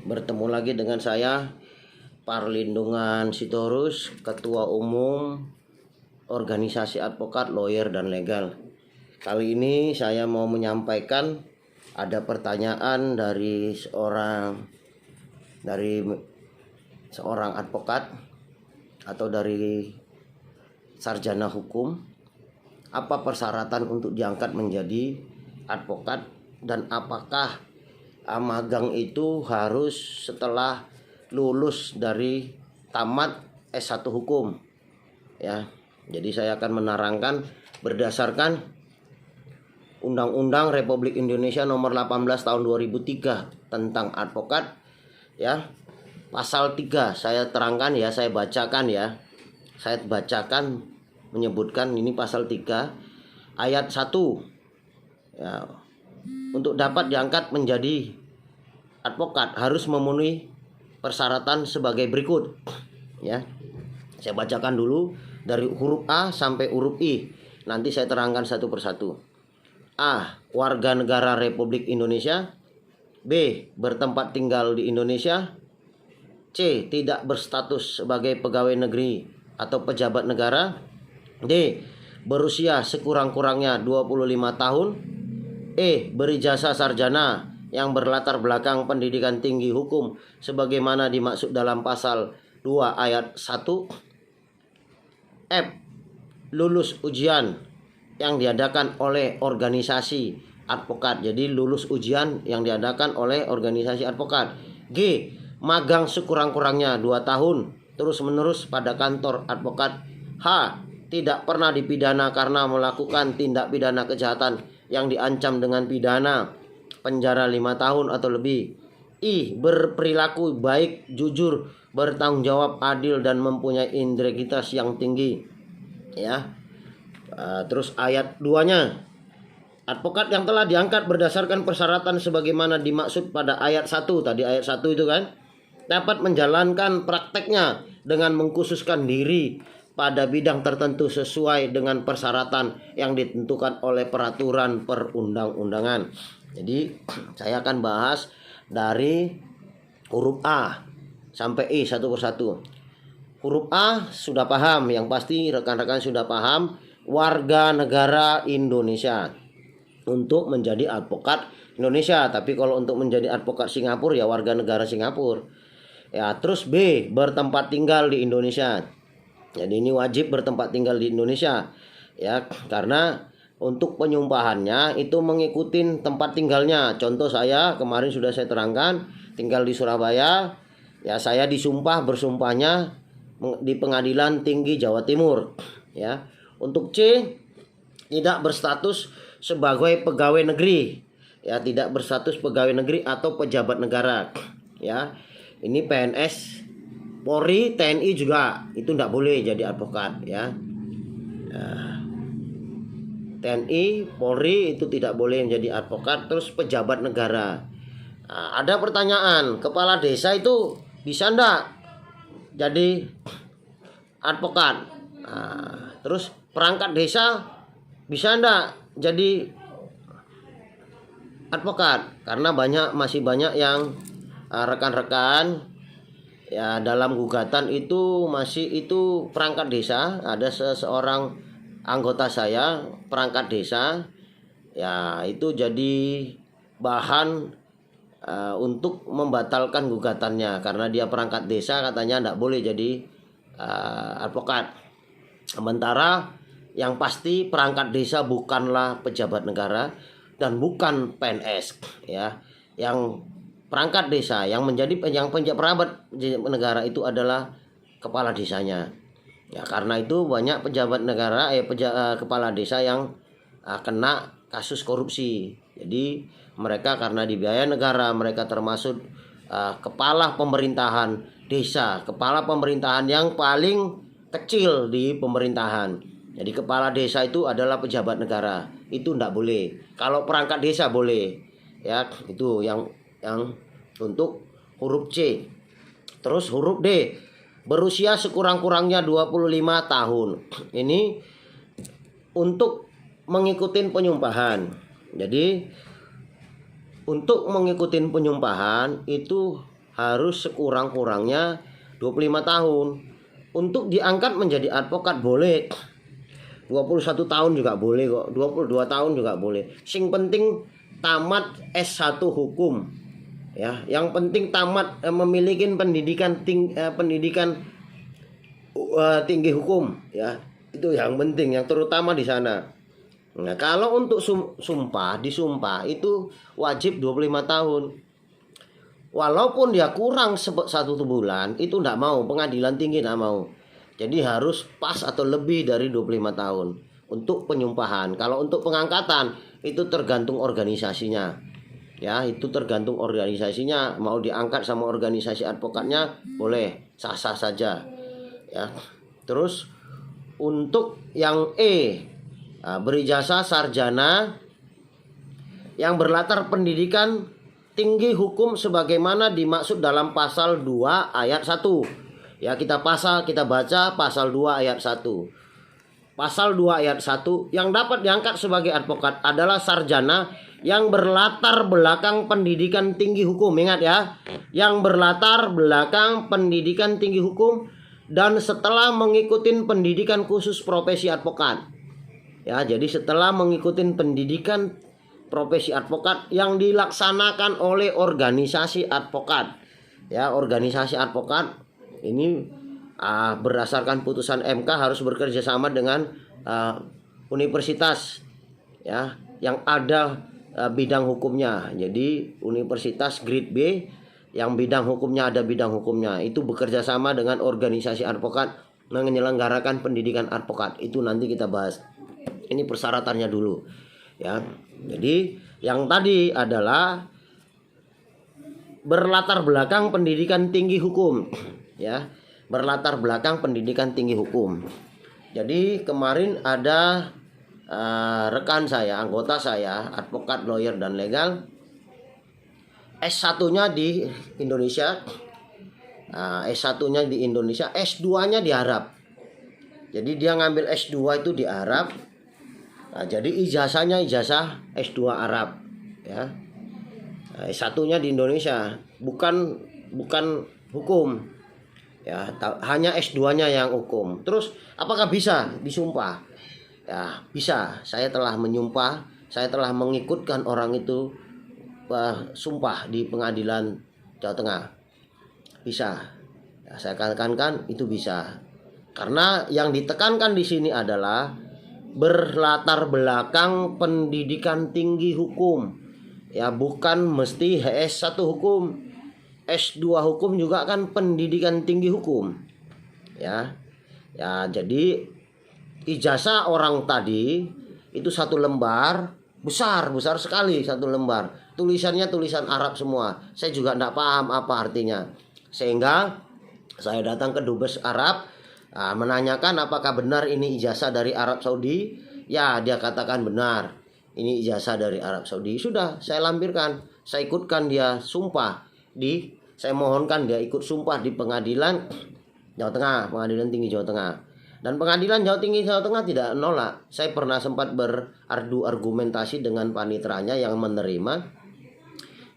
Bertemu lagi dengan saya, Parlindungan Sitorus, Ketua Umum Organisasi Advokat, Lawyer, dan Legal. Kali ini saya mau menyampaikan ada pertanyaan dari seorang advokat atau dari sarjana hukum. Apa persyaratan untuk diangkat menjadi advokat dan apakah magang itu harus setelah lulus dari tamat S1 hukum ya. Jadi saya akan menerangkan berdasarkan Undang-Undang Republik Indonesia Nomor 18 Tahun 2003 tentang advokat ya. Pasal 3 saya terangkan ya, saya bacakan ya. Saya bacakan menyebutkan ini pasal 3 ayat 1 ya. Untuk dapat diangkat menjadi advokat harus memenuhi persyaratan sebagai berikut ya. Saya bacakan dulu dari huruf A sampai huruf I. Nanti saya terangkan satu persatu. A. Warga negara Republik Indonesia. B. Bertempat tinggal di Indonesia. C. Tidak berstatus sebagai pegawai negeri atau pejabat negara. D. Berusia sekurang-kurangnya 25 tahun. E. Berijazah sarjana yang berlatar belakang pendidikan tinggi hukum sebagaimana dimaksud dalam pasal 2 ayat 1. F. Lulus ujian yang diadakan oleh organisasi advokat. Jadi lulus ujian yang diadakan oleh organisasi advokat. G. Magang sekurang-kurangnya 2 tahun terus menerus pada kantor advokat. H. Tidak pernah dipidana karena melakukan tindak pidana kejahatan yang diancam dengan pidana penjara 5 tahun atau lebih. I. Berperilaku baik, jujur, bertanggung jawab, adil, dan mempunyai integritas yang tinggi ya. Terus ayat 2-nya, advokat yang telah diangkat berdasarkan persyaratan sebagaimana dimaksud pada ayat 1 tadi, ayat 1 itu kan, dapat menjalankan prakteknya dengan mengkhususkan diri pada bidang tertentu sesuai dengan persyaratan yang ditentukan oleh peraturan perundang-undangan. Jadi saya akan bahas dari huruf A sampai I satu persatu. Huruf A sudah paham, yang pasti rekan-rekan sudah paham, warga negara Indonesia untuk menjadi advokat Indonesia. Tapi kalau untuk menjadi advokat Singapura ya warga negara Singapura. Ya, terus B, bertempat tinggal di Indonesia. Jadi ini wajib bertempat tinggal di Indonesia ya, karena untuk penyumpahannya itu mengikuti tempat tinggalnya. Contoh saya kemarin sudah saya terangkan, tinggal di Surabaya ya, saya disumpah bersumpahnya di Pengadilan Tinggi Jawa Timur ya. Untuk C, tidak berstatus sebagai pegawai negeri ya, tidak berstatus pegawai negeri atau pejabat negara ya. Ini PNS, Polri, TNI juga itu tidak boleh jadi advokat ya. TNI, Polri itu tidak boleh menjadi advokat. Terus pejabat negara. Ada pertanyaan, kepala desa itu bisa enggak jadi advokat? Terus perangkat desa bisa enggak jadi advokat? Karena masih banyak yang rekan-rekan ya dalam gugatan itu masih itu perangkat desa. Ada seseorang anggota saya perangkat desa ya, itu jadi bahan untuk membatalkan gugatannya karena dia perangkat desa, katanya tidak boleh jadi advokat. Sementara yang pasti perangkat desa bukanlah pejabat negara dan bukan PNS ya. Yang perangkat desa yang menjadi pejabat negara itu adalah kepala desanya ya. Karena itu banyak pejabat negara kepala desa yang kena kasus korupsi. Jadi mereka karena dibiayai negara, mereka termasuk kepala pemerintahan desa, kepala pemerintahan yang paling kecil di pemerintahan. Jadi kepala desa itu adalah pejabat negara, itu tidak boleh. Kalau perangkat desa boleh ya. Itu yang untuk huruf C. Terus huruf D, berusia sekurang-kurangnya 25 tahun. Ini untuk mengikuti penyumpahan. Jadi untuk mengikuti penyumpahan itu harus sekurang-kurangnya 25 tahun. Untuk diangkat menjadi advokat boleh 21 tahun juga boleh kok, 22 tahun juga boleh. Sing penting tamat S1 hukum. Ya, yang penting tamat memiliki pendidikan tinggi hukum, ya. Itu yang penting, yang terutama di sana. Nah, kalau untuk disumpah itu wajib 25 tahun. Walaupun dia kurang 1 bulan, itu enggak mau, pengadilan tinggi enggak mau. Jadi harus pas atau lebih dari 25 tahun untuk penyumpahan. Kalau untuk pengangkatan itu tergantung organisasinya. Ya, itu tergantung organisasinya, mau diangkat sama organisasi advokatnya boleh, sah-sah saja. Ya. Terus untuk yang berijazah sarjana yang berlatar pendidikan tinggi hukum sebagaimana dimaksud dalam pasal 2 ayat 1. Ya, kita baca pasal 2 ayat 1. Pasal 2 ayat 1, yang dapat diangkat sebagai advokat adalah sarjana yang berlatar belakang pendidikan tinggi hukum. Ingat ya, yang berlatar belakang pendidikan tinggi hukum dan setelah mengikuti pendidikan khusus profesi advokat. Ya, jadi setelah mengikuti pendidikan profesi advokat yang dilaksanakan oleh organisasi advokat. Ya, organisasi advokat ini berdasarkan putusan MK harus bekerja sama dengan universitas, ya, yang ada bidang hukumnya. Jadi universitas grade B yang bidang hukumnya ada bidang hukumnya itu bekerja sama dengan organisasi advokat menyelenggarakan pendidikan advokat. Itu nanti kita bahas. Ini persyaratannya dulu, ya. Jadi yang tadi adalah berlatar belakang pendidikan tinggi hukum, ya, berlatar belakang pendidikan tinggi hukum. Jadi kemarin ada rekan saya, anggota saya, advokat, lawyer dan legal, S1-nya di Indonesia, S1-nya di Indonesia, S2-nya di Arab. Jadi dia ngambil S2 itu di Arab. Nah, jadi ijazahnya ijazah S2 Arab, ya. S1-nya di Indonesia, bukan hukum. Ya, hanya S2-nya yang hukum. Terus apakah bisa disumpah? Ya, bisa. Saya telah menyumpah, saya telah mengikutkan orang itu sumpah di pengadilan Jawa Tengah. Bisa. Ya, saya katakan itu bisa. Karena yang ditekankan di sini adalah berlatar belakang pendidikan tinggi hukum. Ya, bukan mesti S1 hukum. S2 hukum juga kan pendidikan tinggi hukum. Ya. Ya, jadi ijazah orang tadi itu 1 lembar, besar sekali 1 lembar. Tulisannya tulisan Arab semua. Saya juga tidak paham apa artinya. Sehingga saya datang ke Dubes Arab, menanyakan apakah benar ini ijazah dari Arab Saudi. Ya, dia katakan benar, ini ijazah dari Arab Saudi. Sudah, saya lampirkan, saya ikutkan dia sumpah saya mohonkan dia ikut sumpah di pengadilan Jawa Tengah, pengadilan tinggi Jawa Tengah. Dan pengadilan Jawa Tinggi Jawa Tengah tidak nolak. Saya pernah sempat berardu argumentasi dengan panitranya yang menerima.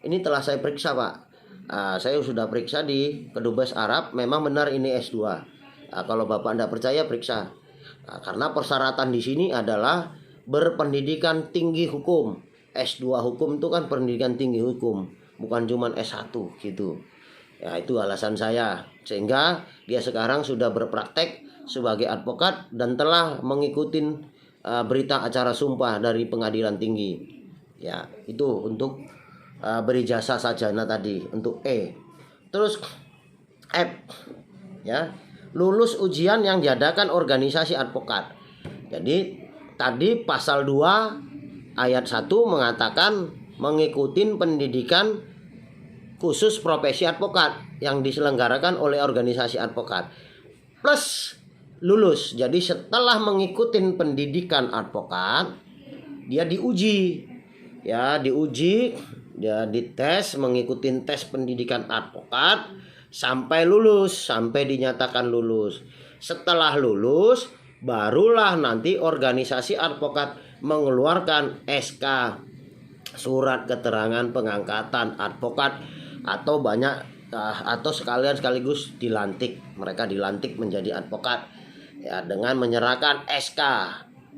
Ini telah saya periksa, Pak. Saya sudah periksa di Kedubes Arab, memang benar ini S2. Kalau Bapak tidak percaya, periksa. Karena persyaratan di sini adalah berpendidikan tinggi hukum. S2 hukum itu kan pendidikan tinggi hukum, bukan cuma S1 gitu. Ya, itu alasan saya. Sehingga dia sekarang sudah berpraktek sebagai advokat dan telah mengikuti berita acara sumpah dari pengadilan tinggi. Ya, itu untuk berijazah sarjana tadi, untuk Terus F, ya, lulus ujian yang diadakan organisasi advokat. Jadi tadi pasal 2 ayat 1 mengatakan mengikuti pendidikan khusus profesi advokat yang diselenggarakan oleh organisasi advokat plus lulus. Jadi setelah mengikuti pendidikan advokat, dia diuji. Ya, dia dites, mengikuti tes pendidikan advokat sampai lulus, sampai dinyatakan lulus. Setelah lulus, barulah nanti organisasi advokat mengeluarkan SK surat keterangan pengangkatan advokat, atau atau sekaligus dilantik. Mereka dilantik menjadi advokat ya dengan menyerahkan SK,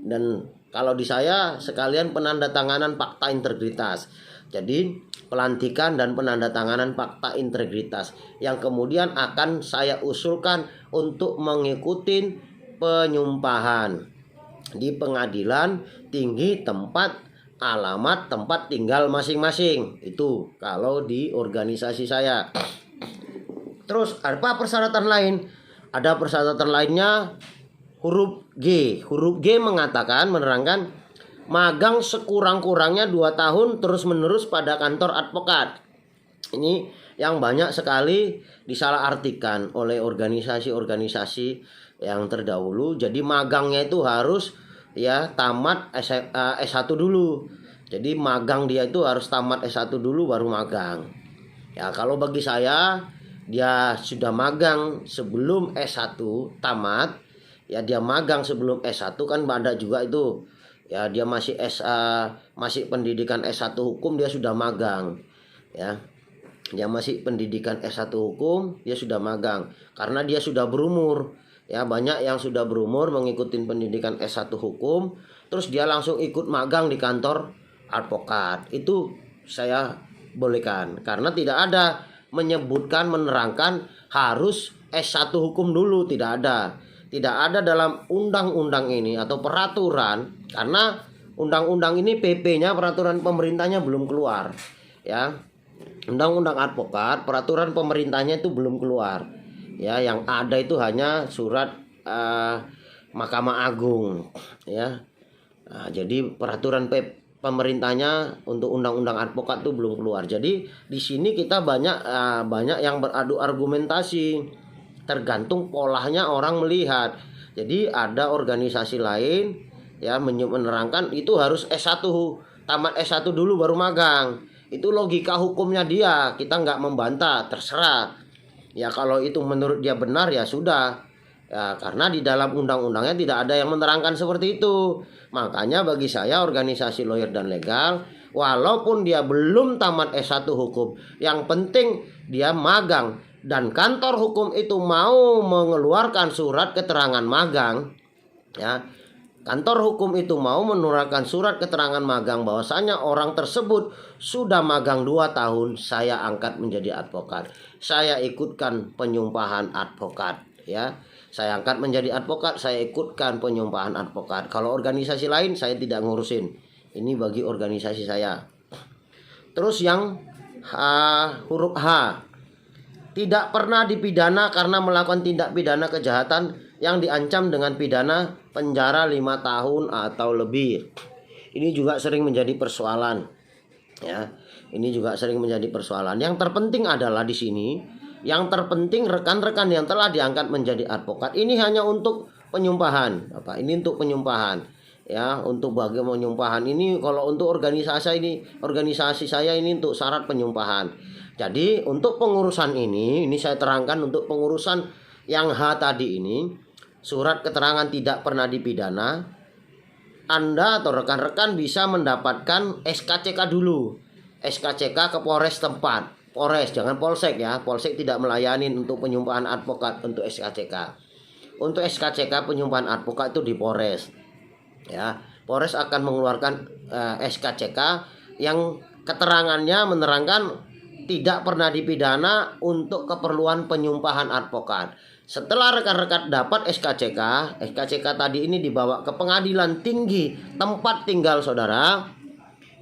dan kalau di saya sekalian penandatanganan fakta integritas. Jadi pelantikan dan penandatanganan fakta integritas yang kemudian akan saya usulkan untuk mengikuti penyumpahan di pengadilan tinggi alamat tempat tinggal masing-masing. Itu kalau di organisasi saya. Terus apa persyaratan lain? Ada persyaratan lainnya, huruf G. Huruf G menerangkan magang sekurang-kurangnya 2 tahun terus-menerus pada kantor advokat. Ini yang banyak sekali disalahartikan oleh organisasi-organisasi yang terdahulu. Jadi magangnya itu harus ya tamat S1 dulu. Jadi magang dia itu harus tamat S1 dulu baru magang. Ya kalau bagi saya, dia sudah magang sebelum S1 tamat, ya dia magang sebelum S1 kan ada juga itu. Ya dia masih pendidikan S1 hukum, dia sudah magang. Ya. Dia masih pendidikan S1 hukum, dia sudah magang karena dia sudah berumur. Ya banyak yang sudah berumur mengikuti pendidikan S1 hukum, terus dia langsung ikut magang di kantor advokat. Itu saya bolehkan karena tidak ada menerangkan harus S1 hukum dulu, tidak ada. Tidak ada dalam undang-undang ini atau peraturan, karena undang-undang ini PP-nya, peraturan pemerintahnya belum keluar. Ya, undang-undang advokat, peraturan pemerintahnya itu belum keluar. Ya, yang ada itu hanya surat Mahkamah Agung. Ya, nah, jadi peraturan pemerintahnya untuk undang-undang advokat itu belum keluar. Jadi di sini kita banyak yang beradu argumentasi. Tergantung polanya orang melihat. Jadi ada organisasi lain ya menerangkan itu harus S1, tamat S1 dulu baru magang. Itu logika hukumnya dia, kita nggak membantah, terserah. Ya kalau itu menurut dia benar ya sudah. Ya, karena di dalam undang-undangnya tidak ada yang menerangkan seperti itu. Makanya bagi saya organisasi lawyer dan legal, walaupun dia belum tamat S1 hukum, yang penting dia magang. Dan kantor hukum itu mau mengeluarkan surat keterangan magang, ya kantor hukum itu mau mengeluarkan surat keterangan magang bahwasanya orang tersebut sudah magang 2 tahun, saya angkat menjadi advokat, saya ikutkan penyumpahan advokat, ya saya angkat menjadi advokat, saya ikutkan penyumpahan advokat. Kalau organisasi lain saya tidak ngurusin, ini bagi organisasi saya. Terus yang huruf H, tidak pernah dipidana karena melakukan tindak pidana kejahatan yang diancam dengan pidana penjara 5 tahun atau lebih. Ini juga sering menjadi persoalan. Ya, ini juga sering menjadi persoalan. Yang terpenting adalah di sini, yang terpenting rekan-rekan yang telah diangkat menjadi advokat ini hanya untuk penyumpahan. Ini untuk penyumpahan. Ya, untuk bagaimana penyumpahan ini, kalau untuk organisasi saya ini untuk syarat penyumpahan. Jadi untuk pengurusan ini saya terangkan untuk pengurusan yang H tadi ini, surat keterangan tidak pernah dipidana, Anda atau rekan-rekan bisa mendapatkan SKCK dulu. SKCK ke Polres tempat. Polres, jangan Polsek ya. Polsek tidak melayani untuk penyumpahan advokat untuk SKCK. Untuk SKCK penyumpahan advokat itu di Polres. Ya, Polres akan mengeluarkan SKCK yang keterangannya menerangkan tidak pernah dipidana untuk keperluan penyumpahan advokat. Setelah rekan-rekan dapat SKCK tadi ini dibawa ke pengadilan tinggi tempat tinggal saudara.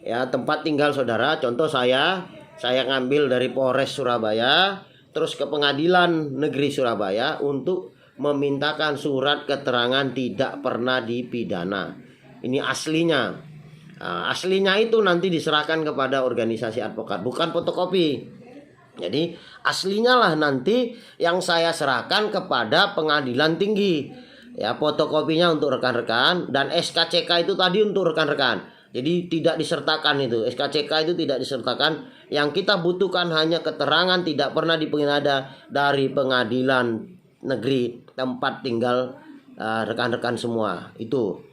Ya, tempat tinggal saudara. Contoh saya ngambil dari Polres Surabaya terus ke Pengadilan Negeri Surabaya untuk memintakan surat keterangan tidak pernah dipidana. Ini aslinya. Nah, aslinya itu nanti diserahkan kepada organisasi advokat, bukan fotokopi. Jadi aslinya lah nanti yang saya serahkan kepada pengadilan tinggi. Ya, fotokopinya untuk rekan-rekan dan SKCK itu tadi untuk rekan-rekan. Jadi tidak disertakan itu. SKCK itu tidak disertakan. Yang kita butuhkan hanya keterangan tidak pernah dipidana dari pengadilan negeri tempat tinggal rekan-rekan semua. Itu.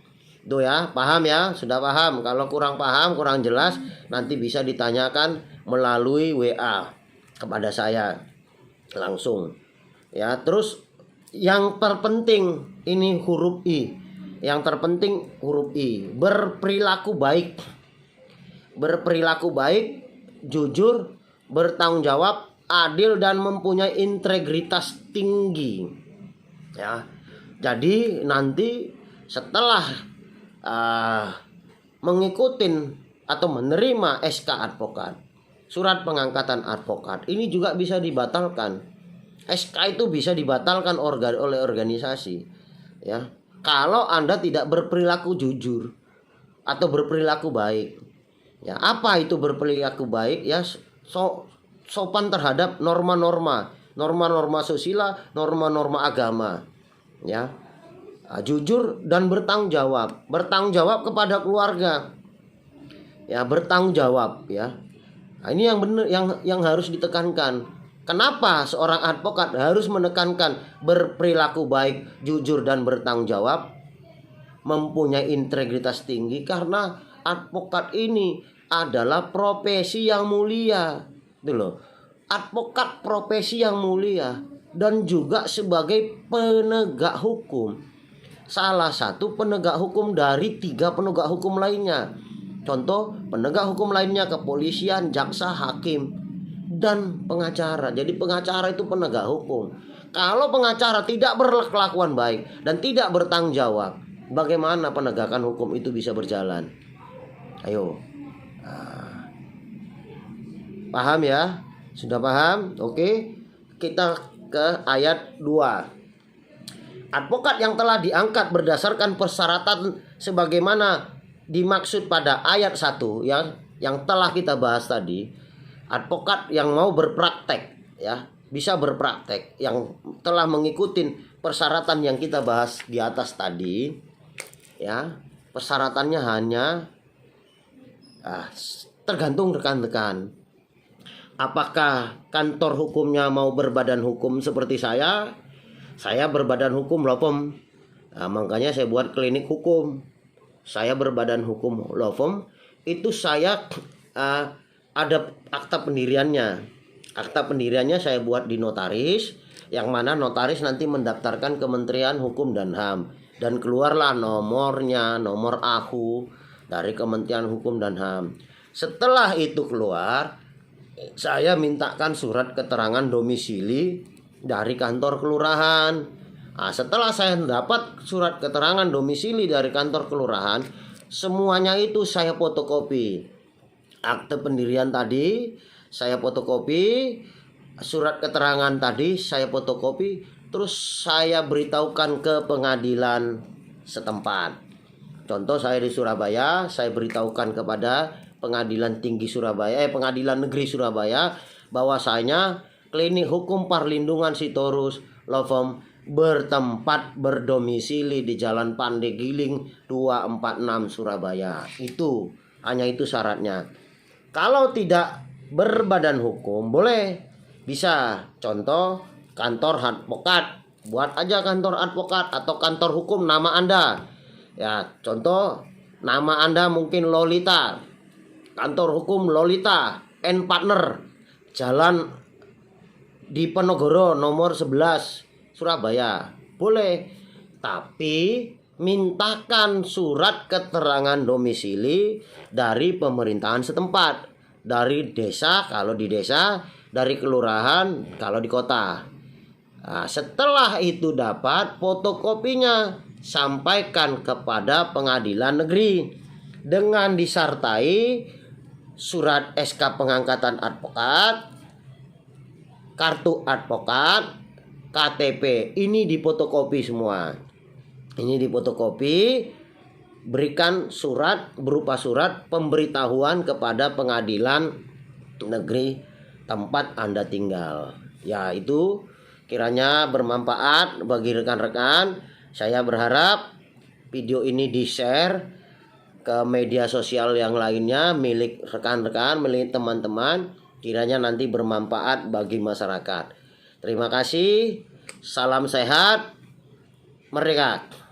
Itu ya, paham ya? Sudah paham? Kalau kurang paham, kurang jelas, nanti bisa ditanyakan melalui WA kepada saya langsung. Ya, terus yang terpenting ini huruf I. Yang terpenting huruf I, berperilaku baik. Berperilaku baik, jujur, bertanggung jawab, adil dan mempunyai integritas tinggi. Ya. Jadi nanti setelah mengikuti atau menerima SK advokat, surat pengangkatan advokat, ini juga bisa dibatalkan. SK itu bisa dibatalkan oleh organisasi, ya. Kalau Anda tidak berperilaku jujur atau berperilaku baik. Ya, apa itu berperilaku baik? Ya, sopan terhadap norma-norma susila, norma-norma agama. Ya. Jujur dan bertanggung jawab kepada keluarga, ya, bertanggung jawab, ya. Nah, ini yang benar, yang harus ditekankan. Kenapa seorang advokat harus menekankan berperilaku baik, jujur dan bertanggung jawab, mempunyai integritas tinggi? Karena advokat ini adalah profesi yang mulia, gitu loh. Advokat profesi yang mulia dan juga sebagai penegak hukum. Salah satu penegak hukum dari 3 penegak hukum lainnya. Contoh penegak hukum lainnya kepolisian, jaksa, hakim, dan pengacara. Jadi pengacara itu penegak hukum. Kalau pengacara tidak berkelakuan baik dan tidak bertanggung jawab, bagaimana penegakan hukum itu bisa berjalan? Ayo. Paham ya? Sudah paham? Oke. Kita ke ayat 2. Advokat yang telah diangkat berdasarkan persyaratan sebagaimana dimaksud pada ayat 1 yang telah kita bahas tadi. Advokat yang mau berpraktek, ya, bisa berpraktek, yang telah mengikuti persyaratan yang kita bahas di atas tadi, ya. Persyaratannya hanya tergantung rekan-rekan. Apakah kantor hukumnya mau berbadan hukum seperti saya? Saya berbadan hukum law firm. Makanya saya buat klinik hukum. Saya berbadan hukum law firm. Itu saya ada akta pendiriannya. Akta pendiriannya saya buat di notaris, yang mana notaris nanti mendaftarkan Kementerian Hukum dan HAM, dan keluarlah nomornya, nomor AHU dari Kementerian Hukum dan HAM. Setelah itu keluar, saya mintakan surat keterangan domisili dari kantor kelurahan. Setelah saya dapat surat keterangan domisili dari kantor kelurahan, semuanya itu saya fotokopi. Akte pendirian tadi saya fotokopi, surat keterangan tadi saya fotokopi, terus saya beritahukan ke pengadilan setempat. Contoh saya di Surabaya, saya beritahukan kepada Pengadilan Tinggi Surabaya, Pengadilan Negeri Surabaya, bahwasanya Klinik Hukum Perlindungan Sitorus Law Firm bertempat berdomisili di Jalan Pandegiling 246 Surabaya. Hanya itu syaratnya. Kalau tidak berbadan hukum boleh, bisa. Contoh kantor advokat, buat aja kantor advokat atau kantor hukum nama Anda. Ya, contoh nama Anda mungkin Lolita. Kantor hukum Lolita and Partner, Jalan di Penogoro nomor 11 Surabaya. Boleh. Tapi mintakan surat keterangan domisili dari pemerintahan setempat, dari desa kalau di desa, dari kelurahan kalau di kota. Setelah itu dapat fotokopinya, sampaikan kepada pengadilan negeri dengan disertai surat SK pengangkatan advokat, kartu advokat, KTP. Ini difotokopi semua. Ini difotokopi, berikan surat berupa surat pemberitahuan kepada pengadilan negeri tempat Anda tinggal. Ya, itu kiranya bermanfaat bagi rekan-rekan. Saya berharap video ini di-share ke media sosial yang lainnya, milik rekan-rekan, milik teman-teman, kiranya nanti bermanfaat bagi masyarakat. Terima kasih. Salam sehat. Merdeka.